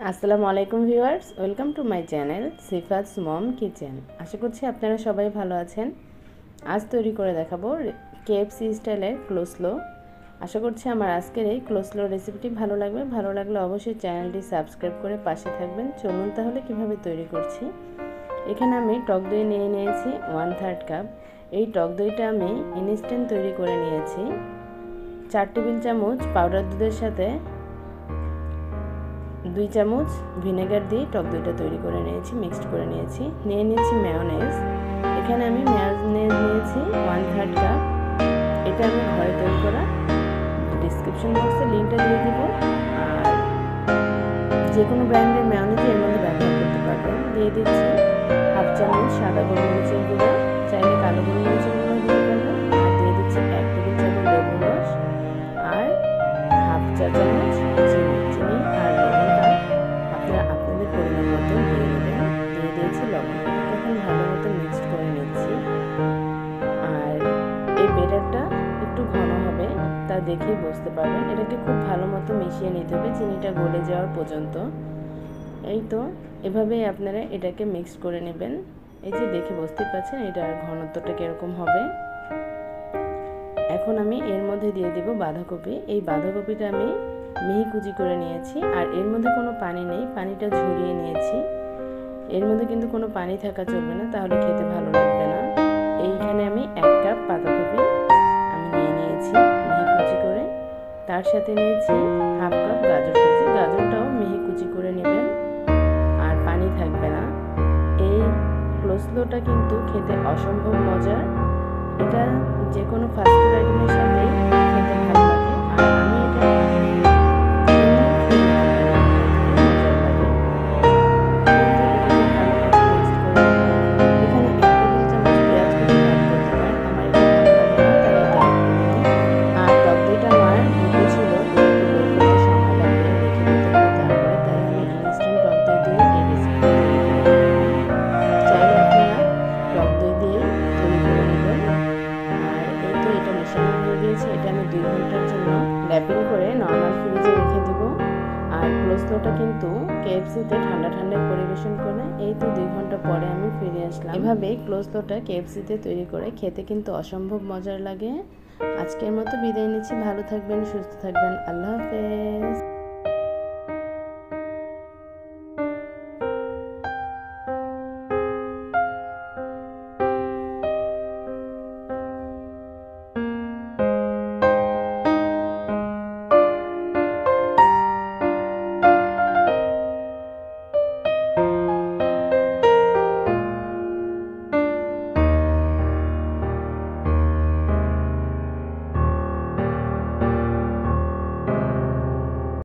আসসালামু আলাইকুম viewers, welcome to my channel Sifat's mom kitchen. আশা করছি আপনারা সবাই ভালো আছেন। আজ তৈরি করে দেখাবো কেএফসি স্টাইলের কোলেস্লো। আশা করছি আমার আজকের এই কোলেস্লো রেসিপিটি ভালো লাগবে। ভালো লাগলে অবশ্যই চ্যানেলটি সাবস্ক্রাইব করে পাশে থাকবেন। চলুন তাহলে কিভাবে তৈরি করছি। এখানে আমি টক দই নিয়ে নিয়েছি 1/3 কাপ। এই টক দইটা আমি ইনস্ট্যান্ট তৈরি করে নিয়েছি। 4 টেবিল চামচ পাউডার দুধের সাথে 2 চামচ ভিনেগার দিয়ে টক দইটা তৈরি করে নিয়েছি, মিক্সড করে নিয়েছি। নিয়ে নিয়েছি মেয়োনেজ। এখানে আমি মেয়োনেজ নিয়েছি 1/3 কাপ। এটা আমি ঘরে তৈরি করা, ডিসক্রিপশন বক্সে লিঙ্কটা দিয়ে দিব। আর যে কোনো ব্র্যান্ডের মেয়োনেজ এর মধ্যে ব্যবহার করতে পারবেন। দিয়ে দিচ্ছি 1/2 চামচ সাদা গোলমরিচের গুঁড়া, চাইলে কালো গোলমরিচের গুঁড়ো দিতে পারবেন। আর দিয়ে দিচ্ছি 1 টেবিল চামচ লেবুর রস আর 1/2 চা চামচ চিনি আর আপনাদের পরিমাণ মতো দিয়ে দেবেন। দিয়ে দিয়েছি লবণ। এখন ভালো মতো মিক্সড করে নিচ্ছি। আর এই ব্যাটারটা একটু ঘন হবে, তা দেখেই বুঝতে পারবেন। এটাকে খুব ভালো মতো মিশিয়ে নিতে হবে চিনিটা গলে যাওয়ার পর্যন্ত। এই তো এভাবেই আপনারা এটাকে মিক্স করে নেবেন। এই যে দেখে বুঝতে পারছেন এটার ঘনত্বটা কীরকম হবে। এখন আমি এর মধ্যে দিয়ে দিব বাঁধাকপি। এই বাঁধাকপিটা আমি মিহি কুচি করে নিয়েছি। আর এর মধ্যে কোনো পানি নেই, পানিটা ঝরিয়ে নিয়েছি। এর মধ্যে কিন্তু কোনো পানি থাকা চলবে না, তাহলে খেতে ভালো লাগবে না। এইখানে আমি 1 কাপ বাঁধাকপি আমি নিয়ে নিয়েছি মিহি কুচি করে। তার সাথে নিয়েছি 1/2 কাপ গাজর কুচি। গাজরটাও মিহি কুচি করে নেবেন, আর পানি থাকবে না। এই কোলেস্লোটা কিন্তু খেতে অসম্ভব মজার। এটা যে কোনো ফাস্টফুড আইটেমের সাথে খেতে ভালো লাগে। আর আমি এটা এটা আমি 2 ঘন্টার জন্য র্যাপিং করে নর্মাল ফ্রিজে রেখে দেবো। আর কোলেস্লোটা কিন্তু কেএফসিতে ঠান্ডা ঠান্ডায় পরিবেশন করে। এই তো 2 ঘন্টা পরে আমি ফিরে আসলাম। এভাবেই কোলেস্লোটা কেএফসিতে তৈরি করে খেতে কিন্তু অসম্ভব মজার লাগে। আজকের মতো বিদায় নিচ্ছি। ভালো থাকবেন, সুস্থ থাকবেন। আল্লাহ হাফেজ।